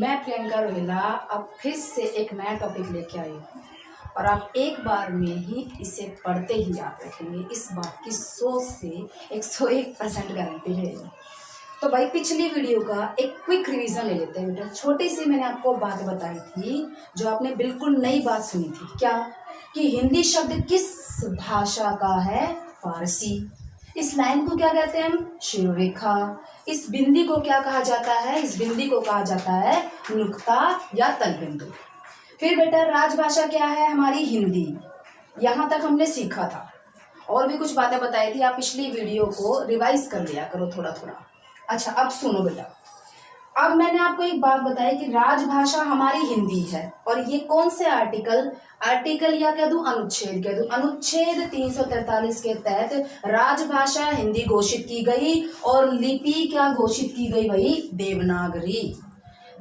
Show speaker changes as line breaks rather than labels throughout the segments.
मैं प्रियंका रोहिला अब फिर से एक नया टॉपिक लेके आई हूँ और आप एक बार में ही इसे पढ़ते ही याद रखेंगे। इस बात की 100 से 101% गारंटी रहेगी। तो भाई पिछली वीडियो का एक क्विक रिवीजन ले लेते हैं बेटा। छोटी सी मैंने आपको बात बताई थी जो आपने बिल्कुल नई बात सुनी थी। क्या कि हिंदी शब्द किस भाषा का है? फारसी। इस लाइन को क्या कहते हैं हम? शिरोरेखा। इस बिंदी को क्या कहा जाता है? इस बिंदी को कहा जाता है नुक्ता या तलबिंदु। फिर बेटा राजभाषा क्या है? हमारी हिंदी। यहाँ तक हमने सीखा था और भी कुछ बातें बताई थी। आप पिछली वीडियो को रिवाइज कर लिया करो थोड़ा थोड़ा। अच्छा अब सुनो बेटा, अब मैंने आपको एक बात बताई कि राजभाषा हमारी हिंदी है और ये कौन से आर्टिकल या कह दूं अनुच्छेद कह दूं, अनुच्छेद 343 के तहत राजभाषा हिंदी घोषित की गई और लिपि क्या घोषित की गई भाई? देवनागरी।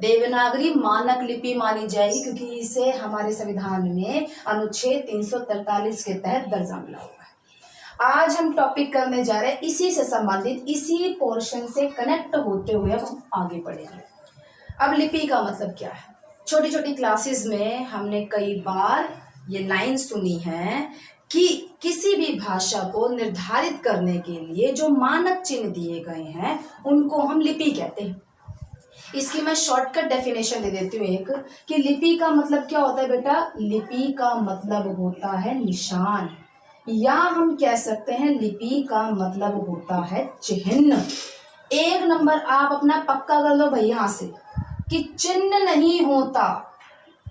देवनागरी मानक लिपि मानी जाएगी क्योंकि इसे हमारे संविधान में अनुच्छेद 343 के तहत दर्जा मिला हुआ है। आज हम टॉपिक करने जा रहे हैं इसी से संबंधित, इसी पोर्शन से कनेक्ट होते हुए अब हम आगे बढ़ेंगे। अब लिपि का मतलब क्या है? छोटी छोटी क्लासेस में हमने कई बार ये लाइन सुनी है कि किसी भी भाषा को निर्धारित करने के लिए जो मानक चिन्ह दिए गए हैं उनको हम लिपि कहते हैं। इसकी मैं शॉर्टकट डेफिनेशन दे देती हूँ एक, कि लिपि का मतलब क्या होता है बेटा? लिपि का मतलब होता है निशान, या हम कह सकते हैं लिपि का मतलब होता है चिन्ह। एक नंबर आप अपना पक्का कर लो भाई यहाँ से कि चिन्ह नहीं होता।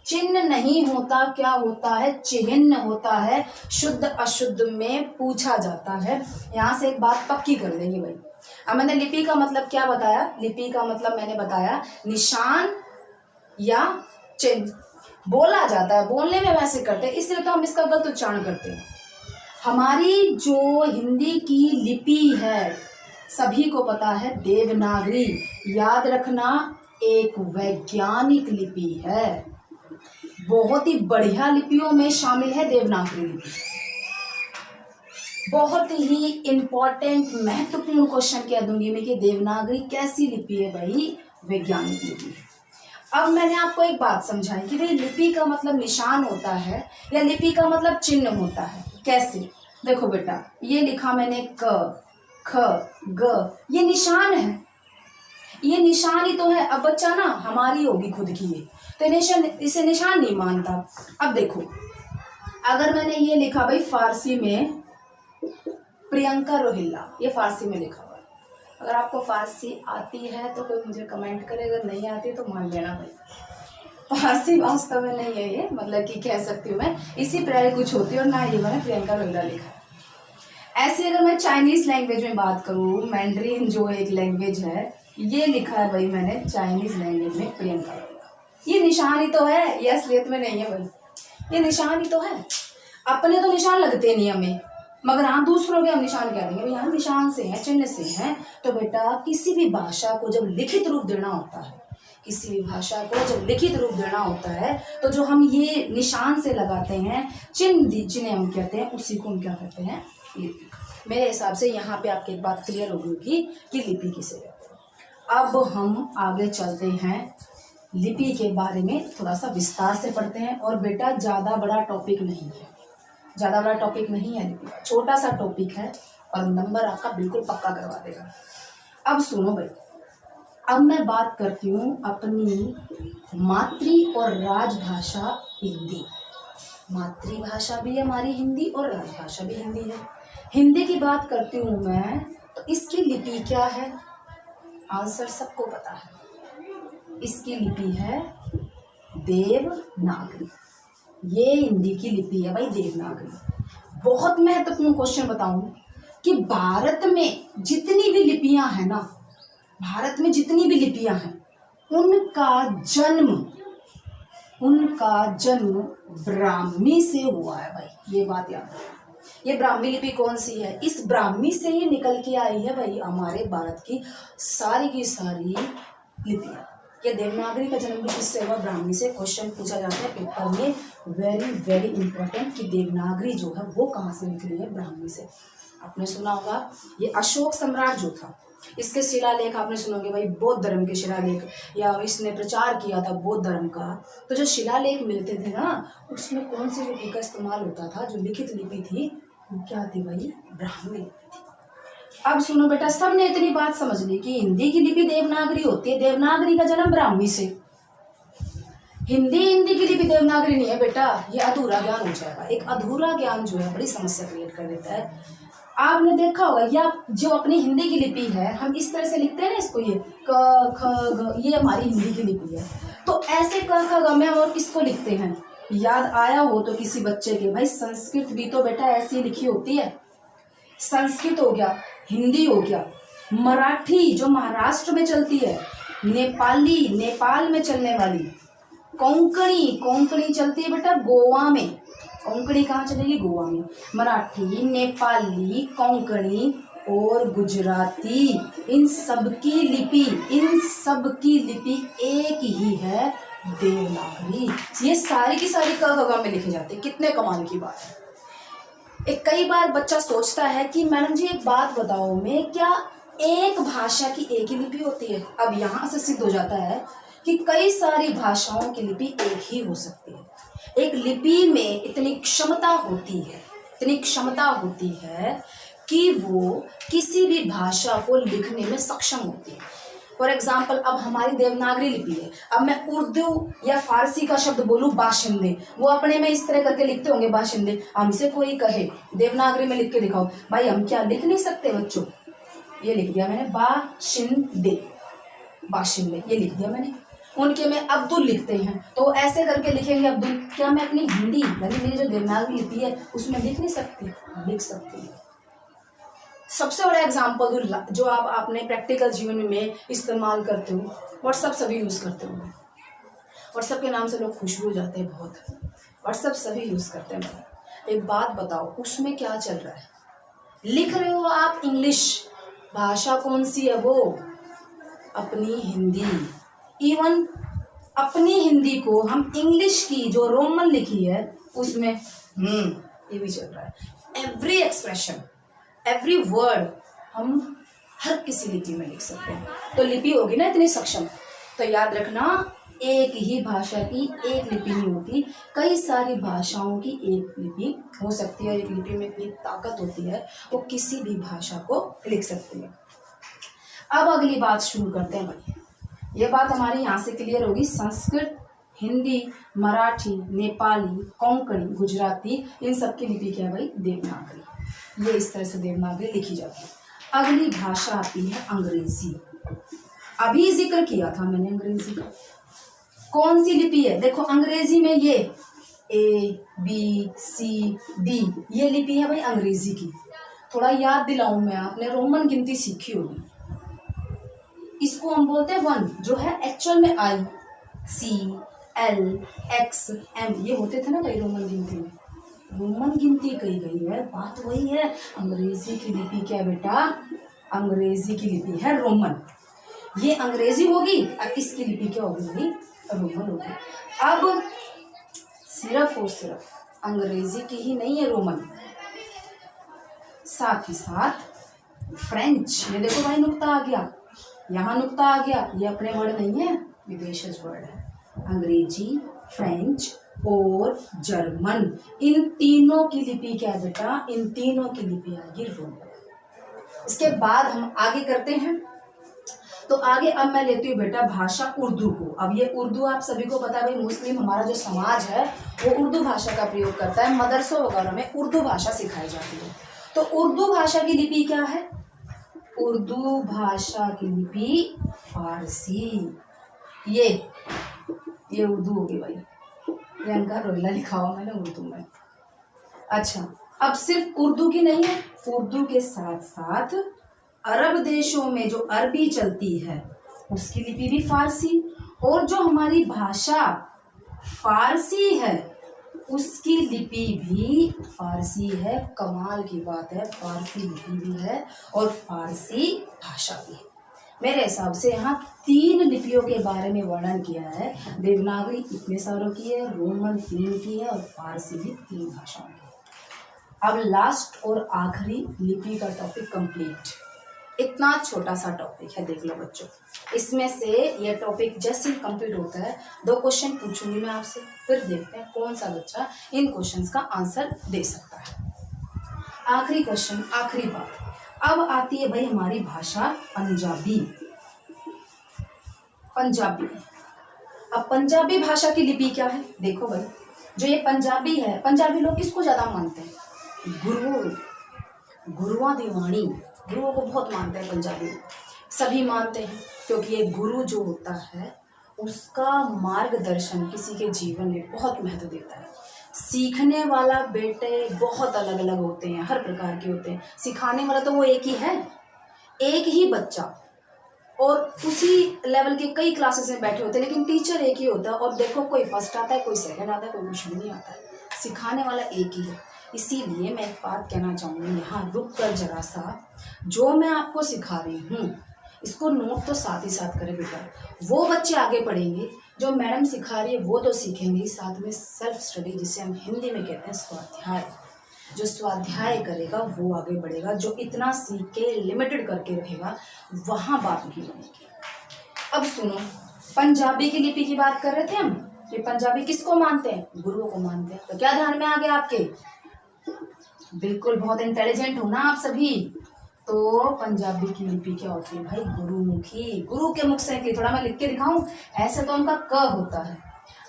चिन्ह नहीं होता, क्या होता है? चिन्ह होता है। शुद्ध अशुद्ध में पूछा जाता है। यहाँ से एक बात पक्की कर देंगे भाई। अब मैंने लिपि का मतलब क्या बताया? लिपि का मतलब मैंने बताया निशान या चिन्ह। बोला जाता है, बोलने में वैसे करते हैं इसलिए तो हम इसका गलत उच्चारण करते हैं। हमारी जो हिंदी की लिपि है सभी को पता है देवनागरी। याद रखना एक वैज्ञानिक लिपि है। बहुत ही बढ़िया लिपियों में शामिल है देवनागरी लिपि। बहुत ही इंपॉर्टेंट महत्वपूर्ण क्वेश्चन कह दूंगी मैं कि देवनागरी कैसी लिपि है भाई? वैज्ञानिक लिपि। अब मैंने आपको एक बात समझाई कि भाई लिपि का मतलब निशान होता है या लिपि का मतलब चिन्ह होता है। कैसे? देखो बेटा, ये लिखा मैंने क ख ग, ये निशान है। ये निशान ही तो है। अब बच्चा ना हमारी होगी खुद की ये तो इसे निशान नहीं मानता। अब देखो, अगर मैंने ये लिखा भाई फारसी में प्रियंका रोहिला, ये फारसी में लिखा हुआ है। अगर आपको फारसी आती है तो कोई मुझे कमेंट करे, अगर नहीं आती तो मान लेना भाई फारसी वास्तव में नहीं है ये, मतलब कि कह सकती हूँ मैं इसी प्रकार कुछ होती है और ना ये मैंने प्रियंका रोहिला लिखा है। ऐसे अगर मैं चाइनीज लैंग्वेज में बात करूँ, मैंड्रीन जो एक लैंग्वेज है, ये लिखा है भाई मैंने चाइनीज लैंग्वेज में प्रियंका रोहिला। ये निशान ही तो है, ये असलियत में नहीं है भाई, ये निशान ही तो है। अपने तो निशान लगते नहीं हमें, मगर हाँ दूसरों के हम निशान कह देंगे भाई हाँ निशान से हैं, चिन्ह से हैं। तो बेटा किसी भी भाषा को जब लिखित रूप देना होता है, किसी भी भाषा को जब लिखित रूप देना होता है तो जो हम ये निशान से लगाते हैं, चिन्ह जिन्हें हम कहते हैं, उसी को हम क्या कहते हैं? लिपि। मेरे हिसाब से यहाँ पे आपकी एक बात क्लियर होगी कि लिपि किसे कहते हैं। अब हम आगे चलते हैं, लिपि के बारे में थोड़ा सा विस्तार से पढ़ते हैं। और बेटा ज़्यादा बड़ा टॉपिक नहीं है, ज़्यादा बड़ा टॉपिक नहीं है लिपि, छोटा सा टॉपिक है और नंबर आपका बिल्कुल पक्का करवा देगा। अब सुनो भाई, अब मैं बात करती हूँ अपनी मातृ और राजभाषा हिंदी। मातृभाषा भी हमारी हिंदी और राजभाषा भी हिंदी है। हिंदी की बात करती हूँ मैं, तो इसकी लिपि क्या है? आंसर सबको पता है, इसकी लिपि है देवनागरी। ये हिंदी की लिपि है भाई देवनागरी। बहुत महत्वपूर्ण क्वेश्चन बताऊं कि भारत में जितनी भी लिपियां हैं ना, भारत में जितनी भी लिपियां हैं उनका जन्म ब्राह्मी से हुआ है भाई। ये बात याद रखना। ये ब्राह्मी लिपि कौन सी है? इस ब्राह्मी से ही निकल के आई है भाई हमारे भारत की सारी लिपियां। ये देवनागरी का जन्म भी किससे हुआ? ब्राह्मी से। क्वेश्चन पूछा जाता है पेपर में, वेरी वेरी इंपॉर्टेंट, कि देवनागरी जो है वो कहाँ से निकली है? ब्राह्मी से। आपने सुना होगा, ये अशोक सम्राट जो था, इसके शिलालेख आपने सुनोगे भाई, बौद्ध धर्म के शिलालेख, या इसने प्रचार किया था बौद्ध धर्म का। तो जो शिलालेख मिलते थे ना, उसमें कौन सी लिपि का इस्तेमाल होता था? जो लिखित लिपि थी वो क्या थी भाई? ब्राह्मी लिपि थी। अब सुनो बेटा, सबने इतनी बात समझ ली कि हिंदी की लिपि देवनागरी होती है, देवनागरी का जन्म ब्राह्मी से। हिंदी की लिपि देवनागरी नहीं है बेटा, ये अधूरा ज्ञान हो जाएगा। एक अधूरा ज्ञान जो है बड़ी समस्या क्रिएट कर देता है। आपने देखा होगा, या जो अपनी हिंदी की लिपि है, हम इस तरह से लिखते हैं ना इसको, ये क ख ग, ये हमारी हिंदी की लिपि है। तो ऐसे क ख ग में हम और किसको लिखते हैं? याद आया हो तो किसी बच्चे के, भाई संस्कृत भी तो बेटा ऐसी लिखी होती है। संस्कृत हो गया, हिंदी हो गया, मराठी जो महाराष्ट्र में चलती है, नेपाली नेपाल में चलने वाली, कोंकणी चलती है बेटा गोवा में। कोंकणी कहाँ चलेगी? गोवा में। मराठी, नेपाली, कोंकणी और गुजराती, इन सब की लिपि एक ही है, देवनागरी। ये सारी की सारी क में लिखे जाते हैं। कितने कमाल की बात है। एक कई बार बच्चा सोचता है कि मैडम जी एक बात बताओ, मैं क्या एक भाषा की एक ही लिपि होती है? अब यहाँ से सिद्ध हो जाता है कि कई सारी भाषाओं की लिपि एक ही हो सकती है। एक लिपि में इतनी क्षमता होती है कि वो किसी भी भाषा को लिखने में सक्षम होती है। फॉर एग्जाम्पल, अब हमारी देवनागरी लिपि है, अब मैं उर्दू या फारसी का शब्द बोलूं बाशिंदे, वो अपने में इस तरह करके लिखते होंगे बाशिंदे। हमसे कोई कहे देवनागरी में लिख के दिखाओ, भाई हम क्या लिख नहीं सकते बच्चों? ये लिख दिया मैंने, बाशिंदे ये लिख दिया मैंने। उनके में अब्दुल लिखते हैं, तो ऐसे करके लिखेंगे अब्दुल। क्या मैं अपनी हिंदी यानी मेरी जो देवनागरी लिपि है उसमें लिख नहीं सकती? लिख सकती है। सबसे बड़ा एग्जाम्पल जो आपने प्रैक्टिकल जीवन में इस्तेमाल करते हो, व्हाट्सएप सभी यूज करते हो। व्हाट्सएप के नाम से लोग खुश हो जाते हैं बहुत। व्हाट्सएप सभी यूज करते हैं। एक बात बताओ, उसमें क्या चल रहा है? लिख रहे हो आप इंग्लिश, भाषा कौन सी है वो? अपनी हिंदी। इवन अपनी हिंदी को हम इंग्लिश की जो रोमन लिखी है उसमें ये भी चल रहा है। एवरी एक्सप्रेशन, एवरी वर्ड हम हर किसी लिपि में लिख सकते हैं। तो लिपि होगी ना इतनी सक्षम, तो याद रखना एक ही भाषा की एक लिपि नहीं होती, कई सारी भाषाओं की एक लिपि हो सकती है। एक लिपि में इतनी ताकत होती है, वो किसी भी भाषा को लिख सकती है। अब अगली बात शुरू करते हैं भाई। ये बात हमारी यहाँ से क्लियर होगी। संस्कृत, हिंदी, मराठी, नेपाली, कोंकणी, गुजराती, इन सब की लिपि क्या है भाई? देवनागरी। ये इस तरह से देवनागरी लिखी जाती है। अगली भाषा आती है अंग्रेजी। अभी जिक्र किया था मैंने अंग्रेजी का। कौन सी लिपि है? देखो अंग्रेजी में ये ABCD ये लिपि है भाई अंग्रेजी की। थोड़ा याद दिलाऊं मैं, आपने रोमन गिनती सीखी होगी। इसको हम बोलते हैं 1, जो है एक्चुअल में ICLXM ये होते थे ना भाई रोमन गिनती में। रोमन गिनती कही गई है, बात वही है। अंग्रेजी की लिपि क्या है बेटा? अंग्रेजी की लिपि है रोमन। ये अंग्रेजी होगी और इसकी लिपि क्या होगी भाई? रोमन होगी। अब सिर्फ और सिर्फ अंग्रेजी की ही नहीं है रोमन, साथ ही साथ फ्रेंच। ये देखो भाई नुक्ता आ गया, यहाँ नुक्ता आ गया। ये अपने वर्ड नहीं है, विदेशज वर्ड है। अंग्रेजी, फ्रेंच और जर्मन, इन तीनों की लिपि क्या है बेटा? इन तीनों की लिपि आएगी रोमन। इसके बाद हम आगे करते हैं। तो आगे अब मैं लेती हूँ बेटा भाषा उर्दू को। अब ये उर्दू आप सभी को पता है भाई, मुस्लिम हमारा जो समाज है वो उर्दू भाषा का प्रयोग करता है। मदरसों वगैरह में उर्दू भाषा सिखाई जाती है। तो उर्दू भाषा की लिपि क्या है? उर्दू भाषा की लिपि फारसी। ये उर्दू होगी भाई। प्रियंका रोहिला लिखा हुआ मैंने उर्दू में। अच्छा, अब सिर्फ उर्दू की नहीं है, उर्दू के साथ साथ अरब देशों में जो अरबी चलती है उसकी लिपि भी फारसी, और जो हमारी भाषा फारसी है उसकी लिपि भी फारसी है। कमाल की बात है, फारसी लिपि भी है और फारसी भाषा भी है। मेरे हिसाब से यहाँ 3 लिपियों के बारे में वर्णन किया है। देवनागरी इतने सारों की है, रोमन 3 की है और फारसी भी 3 भाषाओं की है। अब लास्ट और आखिरी लिपि का टॉपिक कंप्लीट। इतना छोटा सा टॉपिक है, देख लो बच्चों। इसमें से ये टॉपिक जैसे ही कंप्लीट होता है 2 क्वेश्चन पूछूंगी मैं आपसे, फिर देखते हैं कौन सा बच्चा इन क्वेश्चंस का आंसर दे सकता है। आखिरी क्वेश्चन, आखिरी बात। अब आती है भाई हमारी भाषा पंजाबी। पंजाबी, अब पंजाबी भाषा की लिपि क्या है? देखो भाई, जो ये पंजाबी है, पंजाबी लोग किसको ज्यादा मानते हैं? गुरुआ दीवानी, गुरुओं को बहुत मानते हैं पंजाबी लोग। सभी मानते हैं क्योंकि ये गुरु जो होता है उसका मार्गदर्शन किसी के जीवन में बहुत महत्व देता है। सीखने वाला बेटे बहुत अलग अलग होते हैं, हर प्रकार के होते हैं। सिखाने वाला तो वो एक ही है, एक ही बच्चा, और उसी लेवल के कई क्लासेस में बैठे होते हैं, लेकिन टीचर एक ही होता है। और देखो, कोई फर्स्ट आता है, कोई सेकंड आता है, कोई कुछ भी नहीं आता है, सिखाने वाला एक ही है। इसीलिए मैं एक बात कहना चाहूँगी, यहाँ रुक कर जरा सा, जो मैं आपको सिखा रही हूँ इसको नोट तो साथ ही साथ करें बेटा। वो बच्चे आगे पढ़ेंगे, जो मैडम सिखा रही है वो तो सीखेंगे, साथ में सेल्फ स्टडी, जिसे हम हिंदी में कहते हैं स्वाध्याय। जो स्वाध्याय करेगा वो आगे बढ़ेगा, जो इतना सीख के लिमिटेड करके रहेगा वहाँ बात नहीं बनेगी। अब सुनो, पंजाबी की लिपि की बात कर रहे थे हम, ये पंजाबी किसको मानते हैं? गुरुओं को मानते हैं। तो क्या ध्यान में आ गया आपके? बिल्कुल, बहुत इंटेलिजेंट हो ना आप सभी। तो पंजाबी की लिपि क्या होती है भाई? गुरुमुखी। गुरु के मुख से, कि थोड़ा मैं लिख के दिखाऊं, ऐसे तो उनका क होता है,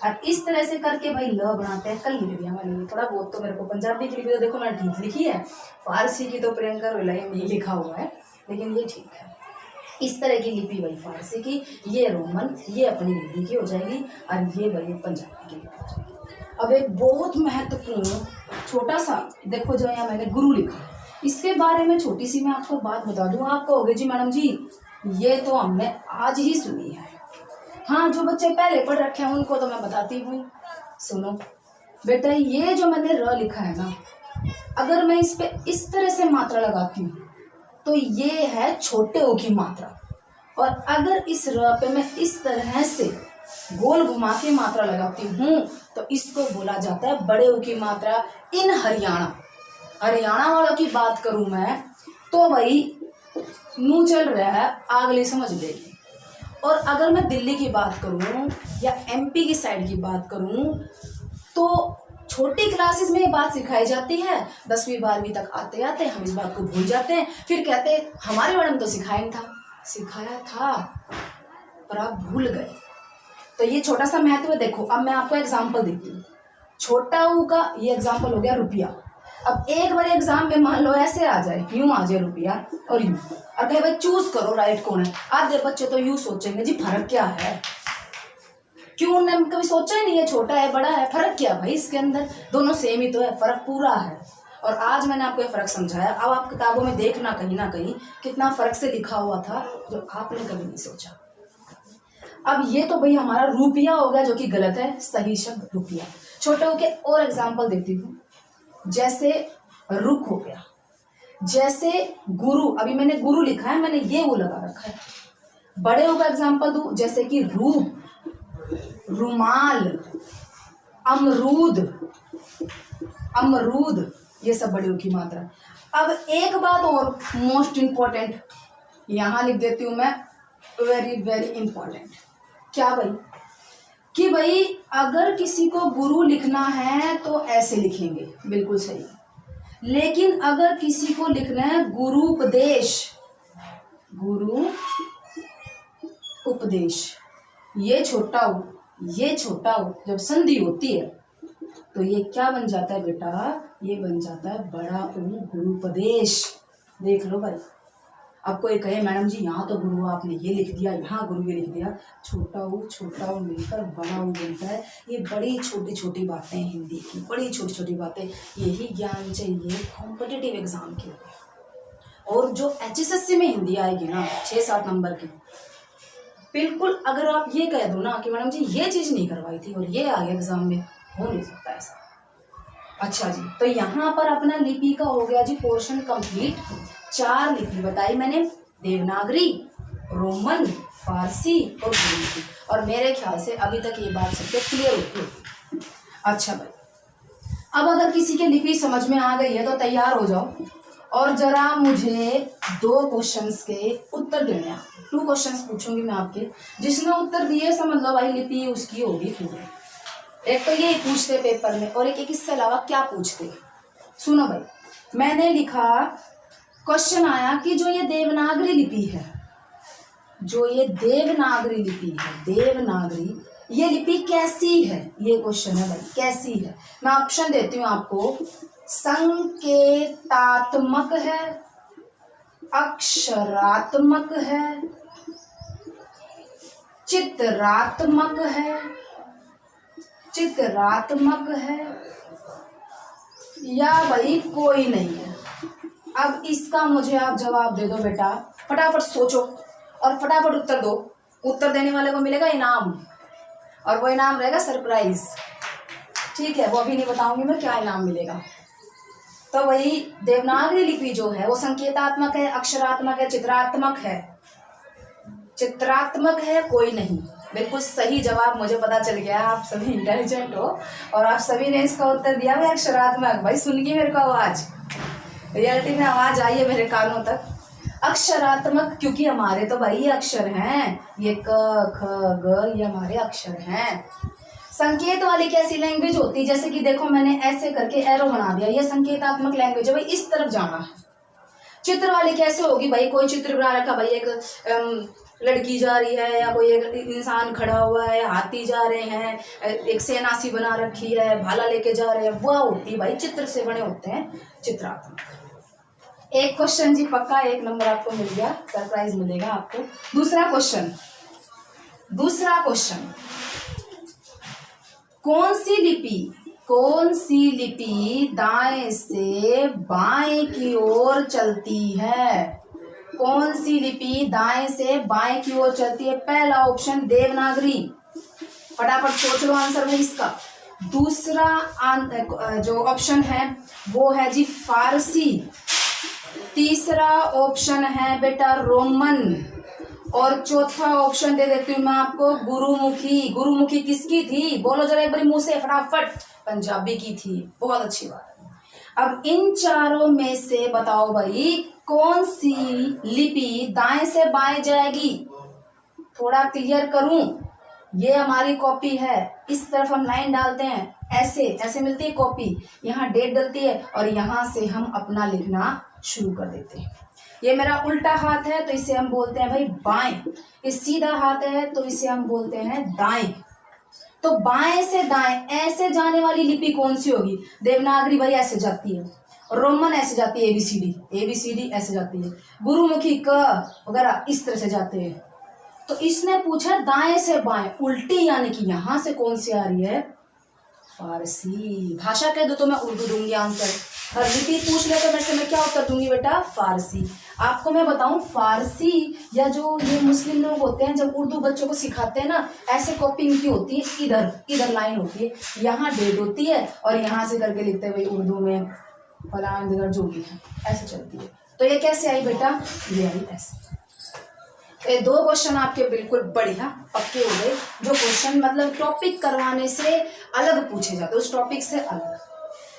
और इस तरह से करके भाई ल बनाते हैं। कल लिख दिया मैंने थोड़ा बहुत, तो मेरे को पंजाबी की लिपि तो देखो मैं ठीक लिखी है, फारसी की तो प्रियंका रोलाई नहीं लिखा हुआ है, लेकिन ये ठीक है। इस तरह की लिपि भाई फारसी की, ये रोमन, ये अपनी हिंदी की हो जाएगी, और ये भाई पंजाबी की लिपि हो जाएगी। अब एक बहुत महत्वपूर्ण छोटा सा देखो, जो यहाँ मैंने गुरु लिखा है, इसके बारे में छोटी सी मैं आपको बात बता दूं। आप कहोगे जी मैडम जी ये तो हमने आज ही सुनी है। हाँ, जो बच्चे पहले पढ़ रखे हैं उनको तो मैं बताती हूँ। सुनो बेटा, ये जो मैंने र लिखा है ना, अगर मैं इस पे इस तरह से मात्रा लगाती हूँ तो ये है छोटे ओ की मात्रा, और अगर इस र पे मैं इस तरह से गोल घुमा के मात्रा लगाती हूँ तो इसको बोला जाता है बड़े ओ की मात्रा। इन हरियाणा वालों की बात करूं मैं तो भाई नू चल रहा है, अगली समझ लेगी। और अगर मैं दिल्ली की बात करूं या एमपी की साइड की बात करूं तो छोटी क्लासेस में ये बात सिखाई जाती है, 10वीं 12वीं तक आते आते हम इस बात को भूल जाते हैं, फिर कहते हैं हमारे मैडम तो सिखाया था पर आप भूल गए। तो ये छोटा सा महत्व है। देखो, अब मैं आपको एग्जाम्पल देती हूँ। छोटा ऊ का ये एग्जाम्पल हो गया रुपया। अब एक बार एग्जाम में मान लो ऐसे आ जाए, यूं आ जाए रुपया और यूं, और कहे भाई चूज करो राइट कौन है। आधे बच्चे तो यूं सोचेंगे जी फर्क क्या है, क्यों उन्होंने कभी सोचा ही नहीं है छोटा है बड़ा है, फर्क क्या भाई इसके अंदर, दोनों सेम ही तो है, फर्क पूरा है। और आज मैंने आपको ये फर्क समझाया। अब आप किताबों में देखना कहीं ना कहीं कितना फर्क से लिखा हुआ था जो आपने कभी नहीं सोचा। अब ये तो भाई हमारा रुपया हो गया, जो कि गलत है, सही शब्द रुपया। छोटे हो के और एग्जाम्पल देती हूँ, जैसे रुख हो गया, जैसे गुरु, अभी मैंने गुरु लिखा है, मैंने ये वो लगा रखा है। बड़े हो का एग्जाम्पल दूं, जैसे कि रूप, रुमाल, अमरूद, ये सब बड़े हो की मात्रा। अब एक बात और मोस्ट इंपॉर्टेंट यहां लिख देती हूं मैं, वेरी वेरी इंपॉर्टेंट। क्या भाई? कि भाई अगर किसी को गुरु लिखना है तो ऐसे लिखेंगे, बिल्कुल सही। लेकिन अगर किसी को लिखना है गुरु उपदेश, ये छोटा हो, जब संधि होती है तो ये क्या बन जाता है बेटा? ये बन जाता है बड़ा ऊ गुरुपदेश। देख लो भाई, अब कोई कहे मैडम जी यहाँ तो गुरु आपने ये लिख दिया, यहाँ गुरु ये लिख दिया, छोटा ऊ मिलकर बड़ा ऊ बनता है। ये बड़ी छोटी छोटी बातें हैं हिंदी की, बड़ी छोटी छोटी बातें, यही ज्ञान चाहिए कॉम्पिटिटिव एग्जाम के लिए। और जो HSSC में हिंदी आएगी ना 6-7 नंबर की, बिल्कुल अगर आप ये कह दो ना कि मैडम जी ये चीज़ नहीं करवाई थी और ये आ गया एग्जाम में, हो नहीं सकता ऐसा। अच्छा जी, तो यहाँ पर अपना लिपि का हो गया जी पोर्शन कंप्लीट। 4 लिपि बताई मैंने, देवनागरी, रोमन, फारसी और गुरुमुखी। और मेरे ख्याल से अभी तक ये बात सबके क्लियर होती है। अच्छा भाई, अब अगर किसी की लिपि समझ में आ गई है तो तैयार हो जाओ और जरा मुझे 2 क्वेश्चंस के उत्तर देने हैं। 2 क्वेश्चंस पूछूंगी मैं आपके, जिसने उत्तर दिए समझ लो भाई लिपि उसकी होगी पूरी। एक तो ये पूछते पेपर में और एक इससे अलावा क्या पूछते। सुनो भाई, मैंने लिखा, क्वेश्चन आया कि जो ये देवनागरी लिपि है, जो ये देवनागरी लिपि है, देवनागरी ये लिपि कैसी है, ये क्वेश्चन है भाई, कैसी है। मैं ऑप्शन देती हूँ आपको, संकेतात्मक है, अक्षरात्मक है, चित्रात्मक है, चित्रात्मक है, या भाई कोई नहीं है। अब इसका मुझे आप जवाब दे दो बेटा, फटाफट सोचो और फटाफट उत्तर दो। उत्तर देने वाले को मिलेगा इनाम, और वो इनाम रहेगा सरप्राइज, ठीक है। वो अभी नहीं बताऊंगी मैं क्या इनाम मिलेगा। तो वही देवनागरी लिपि जो है वो संकेतात्मक है, अक्षरात्मक है, चित्रात्मक है। चित्रात्मक है कोई नहीं, बिल्कुल सही जवाब। मुझे पता चल गया आप सभी इंटेलिजेंट हो और आप सभी ने इसका उत्तर दिया भाई अक्षरात्मक। भाई सुन गई मेरे को आवाज, रियलिटी में आवाज आई है मेरे कानों तक। अक्षरात्मक क्योंकि हमारे तो भाई ये अक्षर हैं, ये क ख ग ये हमारे अक्षर हैं। संकेत वाली कैसी लैंग्वेज होती है, जैसे कि देखो मैंने ऐसे करके एरो बना दिया, ये संकेतात्मक लैंग्वेज है भाई, इस तरफ जाना है। चित्र वाली कैसे होगी भाई, कोई चित्र बना रखा भाई, एक लड़की जा रही है या कोई एक इंसान खड़ा हुआ है, हाथी जा रहे हैं, एक सेना सी बना रखी है, भाला लेके जा रहे हैं, वो होती है भाई चित्र से बने होते हैं चित्रात्मक। एक क्वेश्चन जी पक्का, 1 नंबर आपको मिल गया, सरप्राइज मिलेगा आपको। दूसरा क्वेश्चन, दूसरा क्वेश्चन, कौन सी लिपि दाएं से बाएं की ओर चलती है? कौन सी लिपि दाएं से बाएं की ओर चलती है? पहला ऑप्शन देवनागरी, फटाफट सोच लो आंसर में इसका। दूसरा जो ऑप्शन है वो है जी फारसी। तीसरा ऑप्शन है बेटा रोमन, और चौथा ऑप्शन दे देती हूँ मैं आपको गुरुमुखी। गुरुमुखी किसकी थी, बोलो जरा एक बार मुंह से फटाफट। पंजाबी की थी, बहुत अच्छी बात है। अब इन चारों में से बताओ भाई कौन सी लिपि दाएं से बाएं जाएगी। थोड़ा क्लियर करूं, ये हमारी कॉपी है, इस तरफ हम लाइन डालते हैं, ऐसे ऐसे मिलती है कॉपी, यहाँ डेट डलती है और यहाँ से हम अपना लिखना शुरू कर देते हैं। ये मेरा उल्टा हाथ है तो इसे हम बोलते हैं भाई बाएं, ये सीधा हाथ है तो इसे हम बोलते हैं दाएं। तो बाएं से दाएं ऐसे जाने वाली लिपि कौन सी होगी? देवनागरी भाई ऐसे जाती है, रोमन ऐसे जाती है, एबीसीडी ऐसे जाती है, गुरुमुखी क वगैरह इस तरह से जाते हैं। तो इसने पूछा दाएं से बाएं उल्टी, यानी कि यहां से कौन सी आ रही है? फारसी। भाषा कह दो तो मैं उर्दू दूंगी आंसर, और लिपि पूछ ले तो मेरे से मैं क्या उत्तर दूंगी बेटा? फारसी। आपको मैं बताऊं फारसी या जो ये मुस्लिम लोग होते हैं जब उर्दू बच्चों को सिखाते हैं ना, ऐसे कॉपी इनकी होती है, इधर लाइन होती है, यहाँ डेट होती है और यहाँ से करके लिखते हैं भाई उर्दू में फलान दिगर जो भी है, ऐसे चलती है। तो ये कैसे आई बेटा? ये आई ऐसे। ये 2 क्वेश्चन आपके बिल्कुल बढ़िया पक्के हो गए, जो क्वेश्चन मतलब टॉपिक करवाने से अलग पूछे जाते, उस टॉपिक से अलग।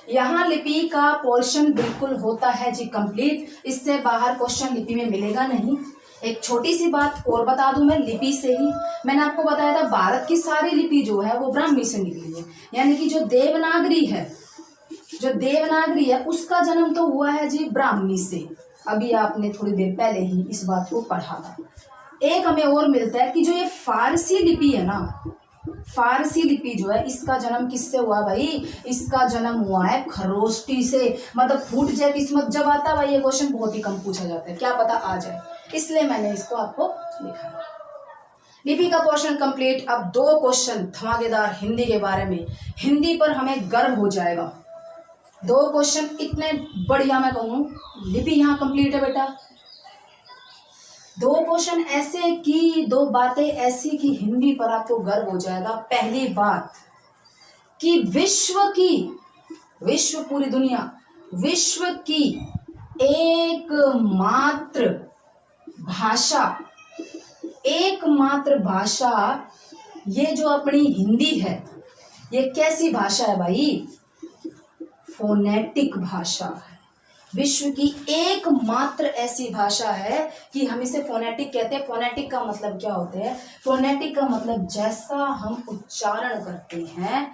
यहाँ लिपि का पोर्शन बिल्कुल होता है जी कंप्लीट, इससे बाहर क्वेश्चन लिपि में मिलेगा नहीं। एक छोटी सी बात और बता दूं मैं लिपि से ही, मैंने आपको बताया था भारत की सारी लिपि जो है वो ब्राह्मी से निकली है, यानी कि जो देवनागरी है उसका जन्म तो हुआ है जी ब्राह्मी से। अभी आपने थोड़ी देर पहले ही इस बात को पढ़ा था। एक हमें और मिलता है कि जो ये फारसी लिपि है ना, फारसी लिपि जो है इसका जन्म किससे हुआ भाई? इसका जन्म हुआ है खरोष्टी से। मतलब फूट जाए किस्मत जब आता है भाई, ये क्वेश्चन बहुत ही कम पूछा जाता है, क्या पता आ जाए, इसलिए मैंने इसको आपको लिखा। लिपि का पोर्शन कंप्लीट। अब 2 क्वेश्चन धमाकेदार हिंदी के बारे में, हिंदी पर हमें गर्व हो जाएगा। 2 क्वेश्चन इतने बढ़िया, मैं कहूँ लिपि यहाँ कंप्लीट है बेटा। 2 क्वेश्चन ऐसे कि 2 बातें ऐसी कि हिंदी पर आपको गर्व हो जाएगा। पहली बात कि विश्व पूरी दुनिया, विश्व की एकमात्र भाषा ये जो अपनी हिंदी है, ये कैसी भाषा है भाई? फोनेटिक भाषा है, विश्व की एकमात्र ऐसी भाषा है कि हम इसे फोनेटिक कहते हैं। फोनेटिक का मतलब क्या होता है? फोनेटिक का मतलब जैसा हम उच्चारण करते हैं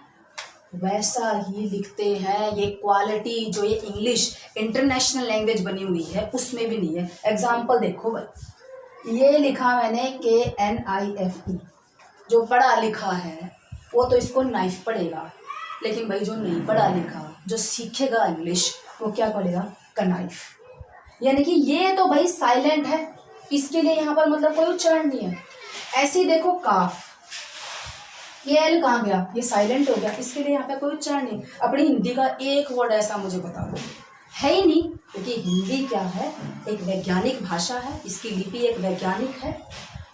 वैसा ही लिखते हैं। ये क्वालिटी जो ये इंग्लिश इंटरनेशनल लैंग्वेज बनी हुई है उसमें भी नहीं है। एग्जाम्पल देखो भाई, ये लिखा मैंने KNIFE, जो पढ़ा लिखा है वो तो इसको नाइफ पढ़ेगा, लेकिन भाई जो नहीं पढ़ा लिखा, जो सीखेगा इंग्लिश, वो क्या पढ़ेगा? कनाइफ। यानी कि ये तो भाई साइलेंट है, इसके लिए यहाँ पर मतलब कोई उच्चारण नहीं है। ऐसे ही देखो काफ, ये एल कहाँ गया? ये साइलेंट हो गया, इसके लिए यहाँ पे कोई उच्चारण नहीं। अपनी हिंदी का एक वर्ड ऐसा मुझे बता दो, है ही नहीं। क्योंकि हिंदी क्या है? एक वैज्ञानिक भाषा है, इसकी लिपि एक वैज्ञानिक है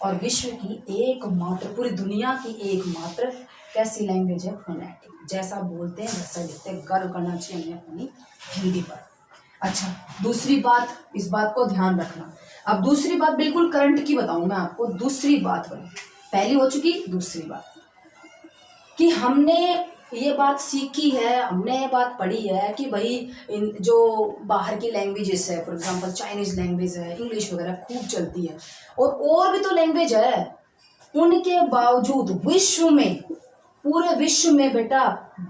और विश्व की एकमात्र, पूरी दुनिया की एकमात्र कैसी लैंग्वेज है? फोनेटिक। जैसा बोलते हैं वैसा लिखते हैं। गर्व करना चाहिए हमें अपनी हिंदी पर। अच्छा, दूसरी बात, इस बात को ध्यान रखना। अब दूसरी बात बिल्कुल करंट की बताऊं मैं आपको। दूसरी बात बनी, पहली हो चुकी, दूसरी बात कि हमने ये बात सीखी है, हमने ये बात पढ़ी है कि भाई इन जो बाहर की लैंग्वेजेस है, फॉर एग्जांपल चाइनीज लैंग्वेज है, इंग्लिश वगैरह खूब चलती है और भी तो लैंग्वेज है। उनके बावजूद विश्व में, पूरे विश्व में बेटा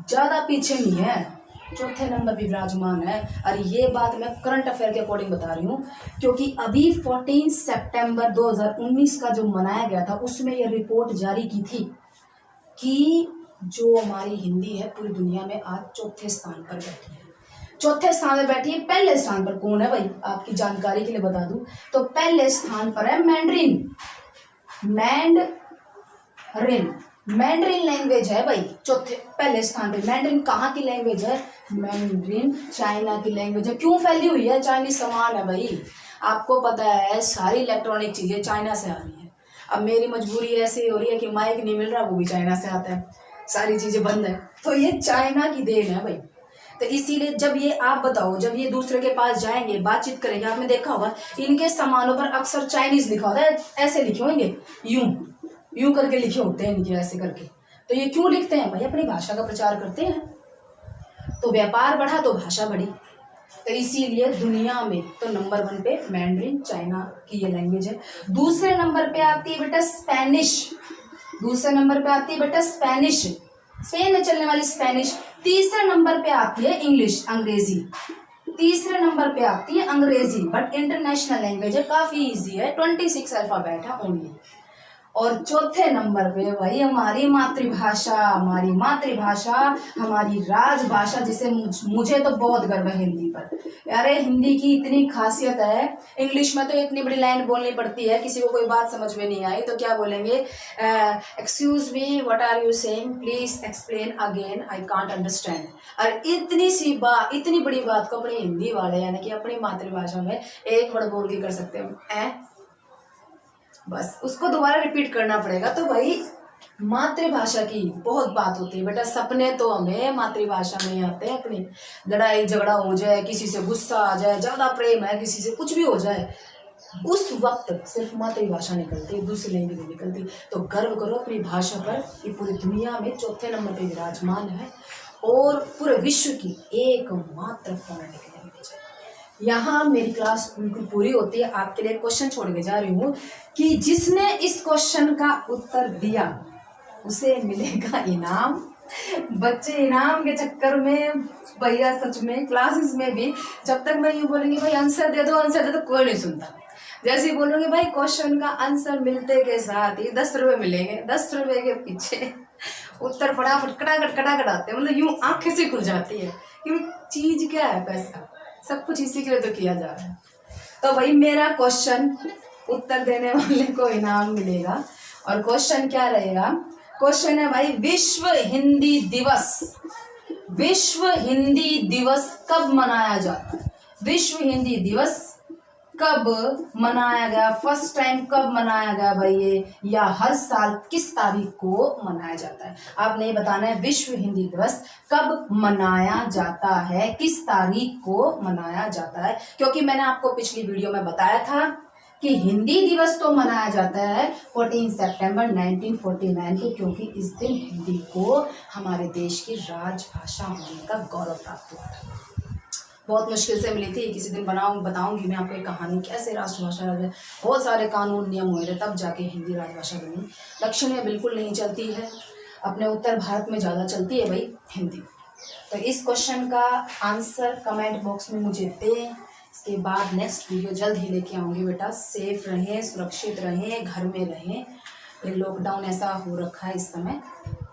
ज़्यादा पीछे नहीं है, चौथे नंबर पर विराजमान है। और ये बात मैं करंट अफेयर के अकॉर्डिंग बता रही हूँ, क्योंकि अभी 14 सितंबर 2019 का जो मनाया गया था उसमें यह रिपोर्ट जारी की थी कि जो हमारी हिंदी है पूरी दुनिया में आज चौथे स्थान पर बैठी है। चौथे स्थान पर बैठी है। पहले स्थान पर कौन है भाई? आपकी जानकारी के लिए बता दूं तो पहले स्थान पर है मैंड्रिन। मैंड्रिन लैंग्वेज है भाई चौथे, पहले स्थान पे। मैंड्रिन कहाँ की लैंग्वेज है? मैंड्रिन चाइना की लैंग्वेज है। क्यों फैली हुई है? चाइनीज सामान है भाई। आपको पता है सारी इलेक्ट्रॉनिक चीजें चाइना से आ रही है। अब मेरी मजबूरी ऐसी हो रही है कि माइक नहीं मिल रहा, वो भी चाइना से आता है, सारी चीजें बंद है, तो ये चाइना की देन है भाई। तो इसीलिए जब ये, आप बताओ, जब ये दूसरे के पास जाएंगे, बातचीत करेंगे, आपने देखा होगा इनके सामानों पर अक्सर चाइनीज लिखा होता है। ऐसे लिखे होंगे, यूं करके लिखे होते हैं इनके, ऐसे करके। तो ये क्यों लिखते हैं भाई? अपनी भाषा का प्रचार करते हैं। तो व्यापार बढ़ा तो भाषा बढ़ी। तो इसीलिए दुनिया में तो नंबर 1 पे मैंड्रिन चाइना की ये लैंग्वेज है। दूसरे नंबर पे आती है बेटा स्पेनिश। दूसरे नंबर पे आती है बेटा स्पेनिश, स्पेन में चलने वाली स्पेनिश। तीसरे नंबर पे आती है इंग्लिश, अंग्रेजी। तीसरे नंबर पे आती है अंग्रेजी, बट इंटरनेशनल लैंग्वेज है, काफी इजी है, 26 अल्फाबेट है ओनली। और चौथे नंबर पे भाई हमारी मातृभाषा, हमारी राजभाषा, जिसे मुझे तो बहुत गर्व है हिंदी पर। अरे हिंदी की इतनी खासियत है, इंग्लिश में तो इतनी बड़ी लाइन बोलनी पड़ती है, किसी को कोई बात समझ में नहीं आई तो क्या बोलेंगे? Excuse me, what are you saying, please explain again, I can't understand. और इतनी सी बात, इतनी बड़ी बात को अपनी हिंदी वाले यानी कि अपनी मातृभाषा में एक वर्ड बोल के कर सकते हैं, बस उसको दोबारा रिपीट करना पड़ेगा। तो भाई मातृभाषा की बहुत बात होती है बेटा। सपने तो हमें मातृभाषा में ही आते हैं अपनी। लड़ाई झगड़ा हो जाए, किसी से गुस्सा आ जाए, ज्यादा प्रेम है किसी से, कुछ भी हो जाए, उस वक्त सिर्फ मातृभाषा निकलती, दूसरी लैंग्वेज नहीं निकलती। तो गर्व करो अपनी भाषा पर, ये पूरी दुनिया में चौथे नंबर पे विराजमान है और पूरे विश्व की एकमात्र फोनेटिक लैंग्वेज है। यहाँ मेरी क्लास बिल्कुल पूरी होती है। आपके लिए क्वेश्चन छोड़ के जा रही हूँ कि जिसने इस क्वेश्चन का उत्तर दिया उसे मिलेगा इनाम। बच्चे इनाम के चक्कर में भैया सच में क्लासेस में भी जब तक मैं यूँ बोलूँगी भाई आंसर दे दो, कोई नहीं सुनता। जैसे ही बोलूँगी भाई क्वेश्चन का आंसर मिलते के साथ ही 10 रुपये मिलेंगे, 10 रुपये के पीछे उत्तर फटाफट कटाकट आते हैं, मतलब यूँ आंखें से खुल जाती है कि चीज क्या है, पैसा सब कुछ इसी के लिए तो किया जा रहा है। तो भाई मेरा क्वेश्चन, उत्तर देने वाले को इनाम मिलेगा। और क्वेश्चन क्या रहेगा? क्वेश्चन है भाई विश्व हिंदी दिवस। विश्व हिंदी दिवस कब मनाया जाता है? विश्व हिंदी दिवस कब मनाया गया, फर्स्ट टाइम कब मनाया गया भाई ये, या हर साल किस तारीख को मनाया जाता है? आपने ये बताना है विश्व हिंदी दिवस कब मनाया जाता है, किस तारीख को मनाया जाता है। क्योंकि मैंने आपको पिछली वीडियो में बताया था कि हिंदी दिवस तो मनाया जाता है 14 सितंबर 1949 को, क्योंकि इस दिन हिंदी को हमारे देश की राजभाषा होने का गौरव प्राप्त हुआ था। बहुत मुश्किल से मिली थी, किसी दिन बताऊंगी मैं आपको एक कहानी कैसे राष्ट्रभाषा, बहुत सारे कानून नियम हुए थे तब जाके हिंदी राजभाषा बनी। दक्षिण में बिल्कुल नहीं चलती है, अपने उत्तर भारत में ज़्यादा चलती है भाई हिंदी। तो इस क्वेश्चन का आंसर कमेंट बॉक्स में मुझे दें। इसके बाद नेक्स्ट वीडियो जल्द ही लेके आऊँगी बेटा। सेफ रहें, सुरक्षित रहें, घर में रहें। ये लॉकडाउन ऐसा हो रखा है इस समय,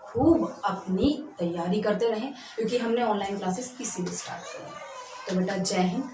खूब अपनी तैयारी करते रहें, क्योंकि हमने ऑनलाइन क्लासेस इसीलिए स्टार्ट की है। तो बेटा जय हिंद।